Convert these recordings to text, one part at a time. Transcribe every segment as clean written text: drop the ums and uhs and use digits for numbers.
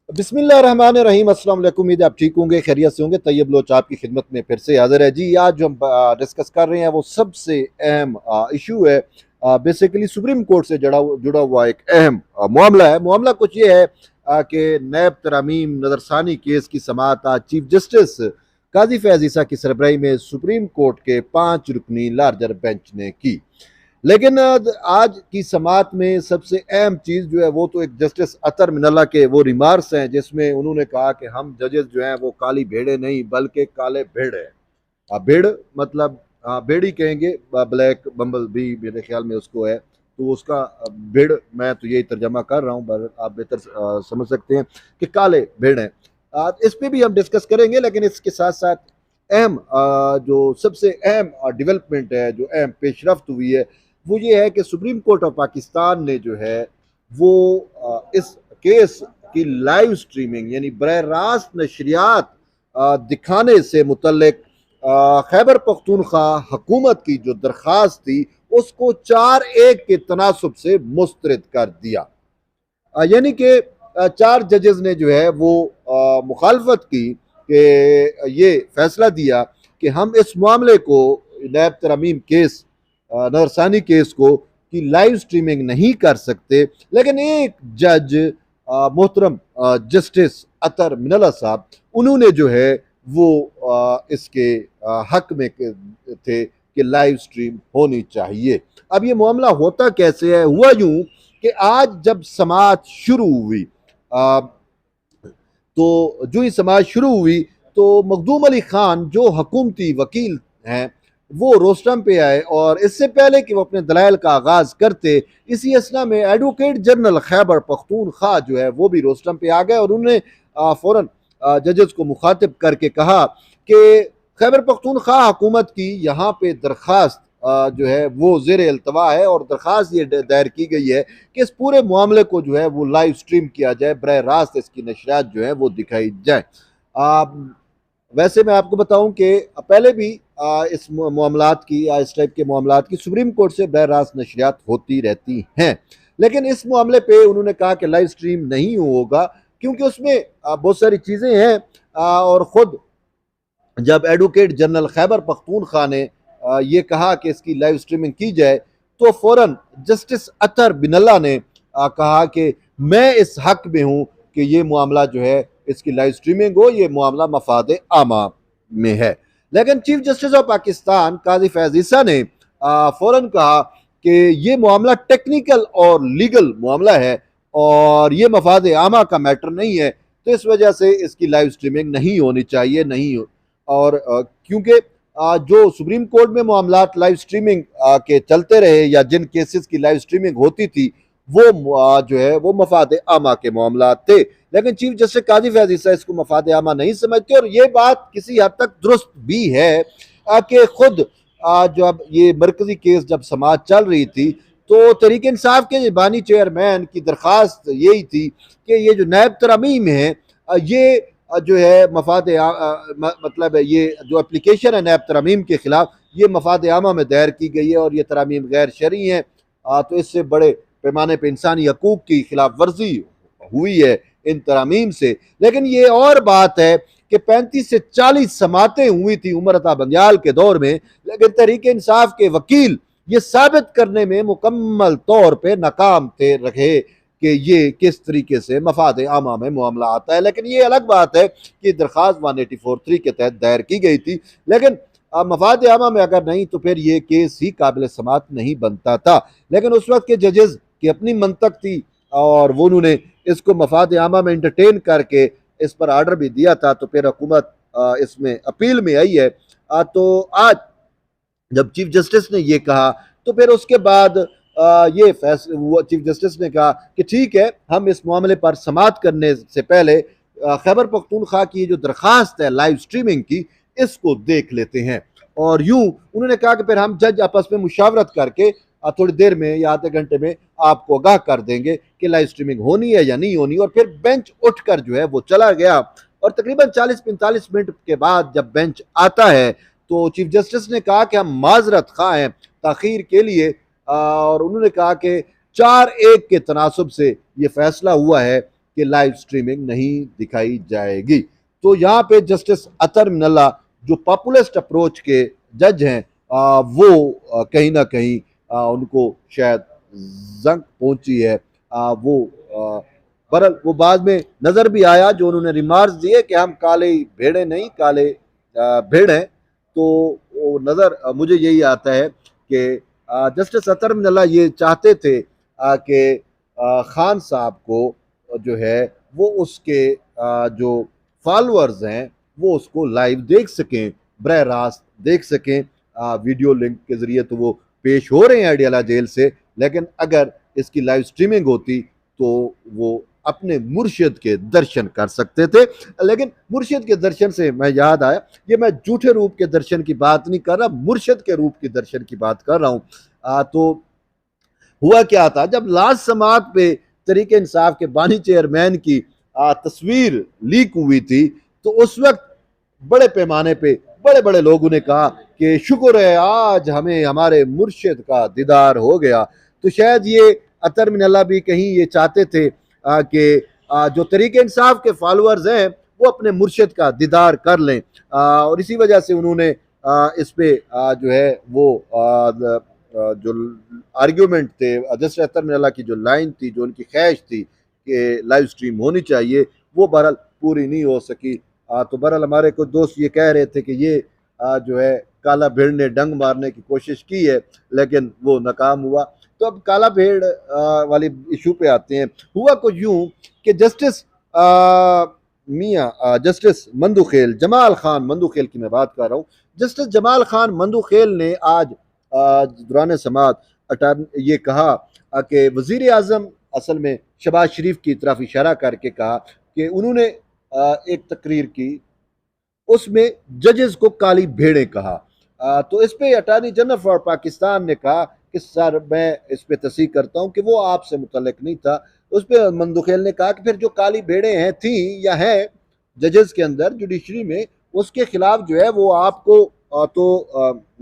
बिस्मिल्लाहिर्रहमानिर्रहीम। अस्सलाम वालेकुम। उम्मीद है आप ठीक होंगे, खैरियत से होंगे। तैयब लोच आपकी खिदमत में फिर से हाजिर है जी। आज जो हम डिस्कस कर रहे हैं वो सबसे अहम इशू है। बेसिकली सुप्रीम कोर्ट से जुड़ा हुआ एक अहम मामला है। मामला कुछ ये है कि नैब तरमीम नजरसानी केस की समाअत आज चीफ जस्टिस काजी फैज ईसा की सरबराही में सुप्रीम कोर्ट के 5 रुकनी लार्जर बेंच ने की। लेकिन आज की समात में सबसे अहम चीज जो है वो तो एक जस्टिस अतर मिनल्ला के वो रिमार्क्स हैं, जिसमें उन्होंने कहा कि हम जजेस जो हैं वो काली भेड़े नहीं बल्कि काले भेड़ हैं। भेड़ मतलब भेड़ कहेंगे, ब्लैक बम्बल भी मेरे ख्याल में उसको है, तो उसका भेड़ मैं तो यही तर्जमा कर रहा हूँ, पर आप बेहतर समझ सकते हैं कि काले भेड़ हैं। इस पे भी हम डिस्कस करेंगे, लेकिन इसके साथ साथ अहम जो सबसे अहम डेवलपमेंट है, जो अहम पेशरफ्त हुई है, वो ये है कि सुप्रीम कोर्ट ऑफ पाकिस्तान ने जो है वो इस केस की लाइव स्ट्रीमिंग यानी बरह रास्त नशरियात दिखाने से मुतल्लिक खैबर पख्तूनख्वा हुकूमत की जो दरख्वास्त थी उसको 4-1 के तनासब से मुस्तरद कर दिया। यानी कि 4 जजेस ने जो है वो मुखालफत की कि ये फैसला दिया कि हम इस मामले को नैब तरमीम केस नरसानी केस को की लाइव स्ट्रीमिंग नहीं कर सकते। लेकिन एक जज मोहतरम जस्टिस अतर मिनल्ला साहब, उन्होंने जो है वो इसके हक में थे कि लाइव स्ट्रीम होनी चाहिए। अब ये मामला होता कैसे है? हुआ यूं कि आज जब समाअत शुरू हुई, तो जो ही समाअत शुरू हुई तो मखदूम अली खान जो हुकूमती वकील हैं वो रोस्टम पे आए, और इससे पहले कि वो अपने दलाइल का आगाज करते, इसी असना में एडवोकेट जनरल खैबर पख्तूनख्वा जो है वो भी रोस्टम पे आ गए, और उन्होंने फौरन जजेस को मुखातिब करके कहा कि खैबर पख्तूनख्वा हुकूमत की यहाँ पे दरख्वास्त जो है वो जेर अल्तवा है, और दरख्वास्त ये दायर की गई है कि इस पूरे मामले को जो है वो लाइव स्ट्रीम किया जाए, बरह रास्त इसकी नशरियात जो है वो दिखाई जाए। वैसे मैं आपको बताऊं कि पहले भी इस मामलात की या इस टाइप के मामलात की सुप्रीम कोर्ट से बरह रास्त नशरियात होती रहती हैं, लेकिन इस मामले पे उन्होंने कहा कि लाइव स्ट्रीम नहीं होगा क्योंकि उसमें बहुत सारी चीज़ें हैं। और ख़ुद जब एडवोकेट जनरल खैबर पख्तूनख्वा ने ये कहा कि इसकी लाइव स्ट्रीमिंग की जाए, तो फौरन जस्टिस अतर बिनल्ला ने कहा कि मैं इस हक में हूँ कि ये मामला जो है इसकी लाइव स्ट्रीमिंग हो, ये मामला मफाद आमा में है। लेकिन चीफ जस्टिस ऑफ पाकिस्तान काजी फैज ईसा ने फौरन कहा कि ये मामला टेक्निकल और लीगल मामला है और ये मफाद आमा का मैटर नहीं है, तो इस वजह से इसकी लाइव स्ट्रीमिंग नहीं होनी चाहिए। नहीं हो, और क्योंकि जो सुप्रीम कोर्ट में मामलात लाइव स्ट्रीमिंग के चलते रहे या जिन केसेस की लाइव स्ट्रीमिंग होती थी वो जो है वो मफाद आमा के मामला थे, लेकिन चीफ जस्टिस काजी फैज ईसा इसको मफाद आमा नहीं समझते। और ये बात किसी हद तक दुरुस्त भी है कि खुद जब ये मरकजी केस जब समाअत चल रही थी तो तहरीक इंसाफ के बानी चेयरमैन की दरख्वास्त यही थी कि ये जो नैब तरमीम है ये जो है मफाद मतलब ये जो एप्लीकेशन है नैब तरमीम के खिलाफ, ये मफाद आमा में दायर की गई है और ये तरमीम गैर शरई है, तो इससे बड़े पैमाने पर इंसानी हकूक की खिलाफ वर्जी हुई है इन तरमीम से। लेकिन ये और बात है कि 35 से 40 समातें हुई थी उमर अता बंदियाल के दौर में, लेकिन तहरीक इंसाफ के वकील ये साबित करने में मुकम्मल तौर पर नाकाम थे रहे कि ये किस तरीके से मफाद आमा में मामला आता है। लेकिन ये अलग बात है कि दरख्वास्त 184(3) के तहत दायर की गई थी, लेकिन मफाद आमा में अगर नहीं तो फिर ये केस ही काबिल समात नहीं बनता था। लेकिन उस वक्त के जजेस की अपनी मंतक थी और वो उन्होंने इसको मफाद आमा में इंटरटेन करके इस पर आर्डर भी दिया था, तो फिर हुकूमत इसमें अपील में आई है। तो आज जब चीफ जस्टिस ने ये कहा तो फिर उसके बाद ये फैसला चीफ जस्टिस ने कहा कि ठीक है, हम इस मामले पर समाअत करने से पहले खैबर पख्तूनख्वा की जो दरख्वास्त है लाइव स्ट्रीमिंग की, इसको देख लेते हैं। और यूं उन्होंने कहा कि फिर हम जज आपस में मुशावरत करके थोड़ी देर में या आधे घंटे में आपको आगाह कर देंगे कि लाइव स्ट्रीमिंग होनी है या नहीं होनी। और फिर बेंच उठकर जो है वो चला गया, और तकरीबन 40-45 मिनट के बाद जब बेंच आता है तो चीफ जस्टिस ने कहा कि हम माजरत खा हैं ताखीर के लिए, और उन्होंने कहा कि 4-1 के तनासब से ये फैसला हुआ है कि लाइव स्ट्रीमिंग नहीं दिखाई जाएगी। तो यहाँ पे जस्टिस अतर मिनल्ला जो पॉपुलिस्ट अप्रोच के जज हैं वो कहीं ना कहीं उनको शायद जंग पहुंची है। वो बहरहाल वो बाद में नजर भी आया जो उन्होंने रिमार्क्स दिए कि हम काले भेड़े नहीं, काले भेड़ हैं। तो वो नजर मुझे यही आता है कि जस्टिस अतर मिनल्ला ये चाहते थे कि खान साहब को जो है वो उसके जो फॉलोअर्स हैं वो उसको लाइव देख सकें, बरह रास्त देख सकें, वीडियो लिंक के जरिए तो वो पेश हो रहे हैं अडियाला जेल से, लेकिन अगर इसकी लाइव स्ट्रीमिंग होती तो वो अपने मुर्शिद के दर्शन कर सकते थे। लेकिन मुर्शिद के दर्शन से मैं याद आया, ये मैं झूठे रूप के दर्शन की बात नहीं कर रहा, मुर्शिद के रूप के दर्शन की बात कर रहा हूँ। तो हुआ क्या था, जब लास्ट समात पे तरीके इंसाफ के बानी चेयरमैन की तस्वीर लीक हुई थी, तो उस वक्त बड़े पैमाने पे बड़े बड़े लोगों ने कहा कि शुक्र है आज हमें हमारे मुर्शिद का दीदार हो गया। तो शायद ये अतर मिनल्ला भी कहीं ये चाहते थे कि जो तरीके इंसाफ के फॉलोअर्स हैं वो अपने मुर्शिद का दीदार कर लें, और इसी वजह से उन्होंने इस पे जो है वो जो आर्ग्यूमेंट थे, जस्टिस अतर मिनल्ला की जो लाइन थी, जो उनकी ख्वाहिश थी कि लाइव स्ट्रीम होनी चाहिए, वो बहरहाल पूरी नहीं हो सकी। तो बहरहाल हमारे कुछ दोस्त ये कह रहे थे कि ये जो है काला भेड़ ने डंग मारने की कोशिश की है लेकिन वो नाकाम हुआ। तो अब काला भेड़ वाली इशू पे आते हैं। हुआ कुछ यूं कि जस्टिस मियाँ जस्टिस मंदुखेल, जमाल खान मंदुखेल की मैं बात कर रहा हूँ, जस्टिस जमाल खान मंदुखेल ने आज दौरान समात ये कहा कि वजीर आजम असल में शहबाज शरीफ की तरफ इशारा करके कहा कि उन्होंने एक तकरीर की, उसमें जजेस को काली भेड़ें कहा। तो इस पे अटॉर्नी जनरल फॉर पाकिस्तान ने कहा कि सर मैं इस पे तस्दीक करता हूँ कि वो आपसे मुतल्लिक नहीं था। उस पर मंदुखेल ने कहा कि फिर जो काली भेड़ें हैं थी या हैं जजेस के अंदर जुडिशरी में, उसके खिलाफ जो है वो आपको तो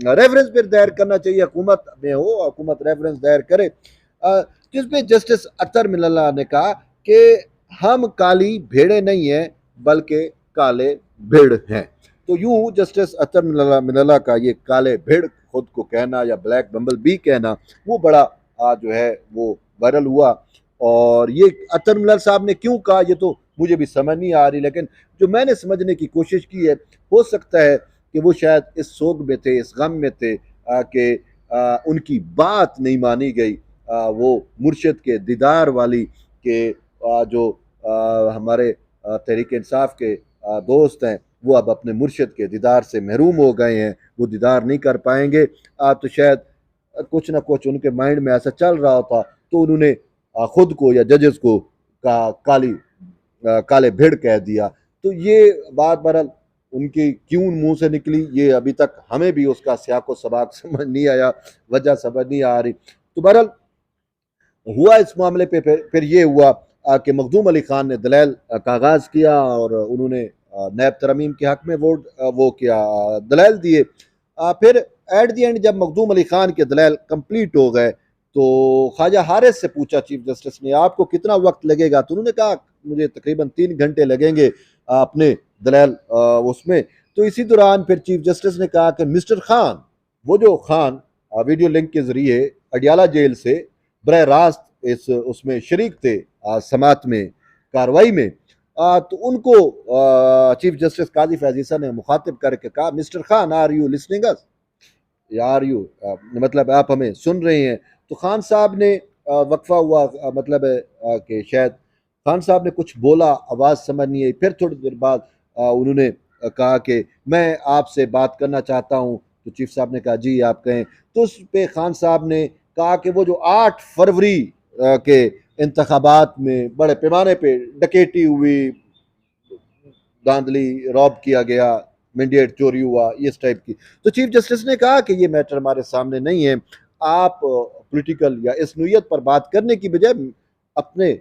रेफरेंस फिर दायर करना चाहिए, हुकूमत में हो हुकूमत रेफरेंस दायर करे। जिसमें जस्टिस अतर मिनल्ला ने कहा कि हम काली भेड़ें नहीं हैं बल्कि काले भेड़ हैं। तो यूं जस्टिस अतर मिनल्ला का ये काले भेड़ खुद को कहना या ब्लैक बम्बल बी कहना वो बड़ा जो है वो वायरल हुआ। और ये अतर मिनल्ला साहब ने क्यों कहा ये तो मुझे भी समझ नहीं आ रही, लेकिन जो मैंने समझने की कोशिश की है, हो सकता है कि वो शायद इस सोग में थे, इस गम में थे कि उनकी बात नहीं मानी गई, वो मुर्शिद के दीदार वाली के जो हमारे तहरीक इंसाफ के दोस्त हैं वो अब अपने मुर्शिद के दीदार से महरूम हो गए हैं, वो दीदार नहीं कर पाएंगे। तो शायद कुछ ना कुछ उनके माइंड में ऐसा चल रहा था, तो उन्होंने खुद को या जजेस को काले भेड़ कह दिया। तो ये बात बहरहाल उनकी क्यों मुंह से निकली ये अभी तक हमें भी उसका सियाको सबाक समझ नहीं आया, वजह समझ नहीं आ रही। तो बहरहाल हुआ इस मामले पे फिर ये हुआ कि मखदूम अली खान ने दलाइल का आगाज़ किया और उन्होंने नैब तरमीम के हक में वो किया दलाइल दिए। फिर एट दी एंड जब मखदूम अली खान के दलाइल कंप्लीट हो गए तो ख्वाजा हारिस से पूछा चीफ जस्टिस ने आपको कितना वक्त लगेगा, तो उन्होंने कहा मुझे तकरीबन 3 घंटे लगेंगे अपने दलाइल उसमें। तो इसी दौरान फिर चीफ जस्टिस ने कहा कि मिस्टर खान, वो जो खान वीडियो लिंक के जरिए अडियाला जेल से बरह रास्त इस उसमें शरीक थे समात में कार्रवाई में, तो उनको चीफ जस्टिस काजी फैजीसा ने मुखातिब करके कहा mister Khan are you listening us, are you मतलब आप हमें सुन रहे हैं। तो खान साहब ने वक्फा हुआ, मतलब है कि शायद खान साहब ने कुछ बोला, आवाज़ समझ नहीं आई। फिर थोड़ी देर बाद उन्होंने कहा कि मैं आपसे बात करना चाहता हूँ। तो चीफ साहब ने कहा जी आप कहें। तो उस पे खान साहब ने कहा कि वो जो 8 फरवरी के इंतखाबात में बड़े पैमाने पे डकैती हुई, धांधली, रॉब किया गया, मैंडेट चोरी हुआ, इस टाइप की। तो चीफ जस्टिस ने कहा कि ये मैटर हमारे सामने नहीं है, आप पॉलिटिकल या इस नोयत पर बात करने की बजाय अपने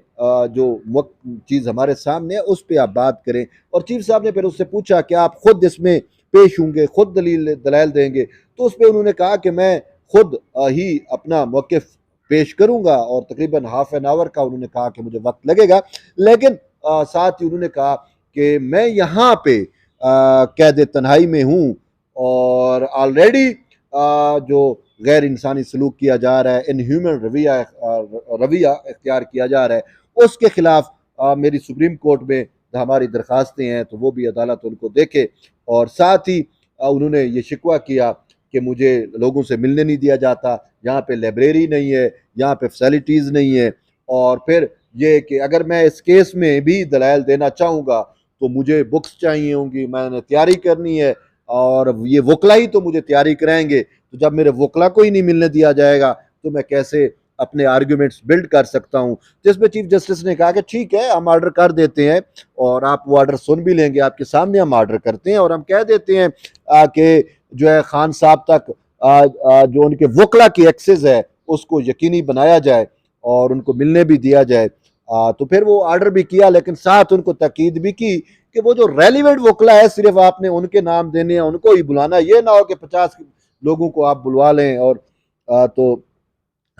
जो चीज़ हमारे सामने है उस पर आप बात करें। और चीफ साहब ने फिर उससे पूछा कि आप खुद इसमें पेश होंगे, खुद दलाइल देंगे। तो उस पर उन्होंने कहा कि मैं खुद ही अपना मौक़िफ़ पेश करूंगा और तकरीबन हाफ एन आवर का उन्होंने कहा कि मुझे वक्त लगेगा। लेकिन साथ ही उन्होंने कहा कि मैं यहाँ पे कैद तन्हाई में हूँ और ऑलरेडी जो गैर इंसानी सलूक किया जा रहा है, इनह्यूमन रवैया इख्तियार किया जा रहा है, उसके खिलाफ मेरी सुप्रीम कोर्ट में हमारी दरखास्तें हैं, तो वो भी अदालत उनको देखे। और साथ ही उन्होंने ये शिकवा किया कि मुझे लोगों से मिलने नहीं दिया जाता, यहाँ पे लाइब्रेरी नहीं है, यहाँ पे फैसिलिटीज़ नहीं है, और फिर ये कि अगर मैं इस केस में भी दलाइल देना चाहूँगा तो मुझे बुक्स चाहिए होंगी, मैंने तैयारी करनी है, और ये वकला ही तो मुझे तैयारी कराएंगे, तो जब मेरे वकला को ही नहीं मिलने दिया जाएगा तो मैं कैसे अपने आर्ग्यूमेंट्स बिल्ड कर सकता हूँ। जिसमें चीफ जस्टिस ने कहा कि ठीक है, हम ऑर्डर कर देते हैं और आप वो ऑर्डर सुन भी लेंगे, आपके सामने हम ऑर्डर करते हैं और हम कह देते हैं कि जो है खान साहब तक जो उनके वकला की एक्सेस है उसको यकीनी बनाया जाए और उनको मिलने भी दिया जाए। तो फिर वो ऑर्डर भी किया, लेकिन साथ उनको ताकीद भी की कि वो जो रेलिवेंट वकला है सिर्फ आपने उनके नाम देने हैं, उनको ही बुलाना, ये ना हो कि 50 लोगों को आप बुलवा लें। और तो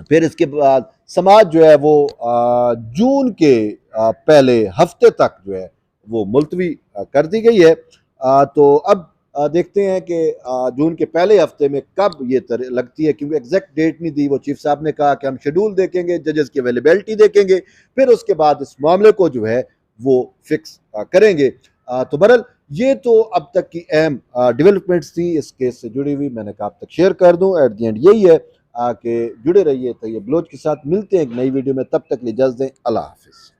फिर इसके बाद समाज जो है वो जून के पहले हफ्ते तक जो है वो मुलतवी कर दी गई है। तो अब देखते हैं कि जून के पहले हफ्ते में कब ये लगती है, क्योंकि एग्जैक्ट डेट नहीं दी। वो चीफ साहब ने कहा कि हम शेड्यूल देखेंगे, जजेस की अवेलेबिलिटी देखेंगे, फिर उसके बाद इस मामले को जो है वो फिक्स करेंगे। तो बहरहाल ये तो अब तक की अहम डेवलपमेंट्स थी इस केस से जुड़ी हुई, मैंने कहा आप तक शेयर कर दूं। एट दी एंड यही है कि जुड़े रहिए तैयब बलोच के साथ। मिलते हैं एक नई वीडियो में, तब तक इजाज़त दें, अल्लाह हाफिज़।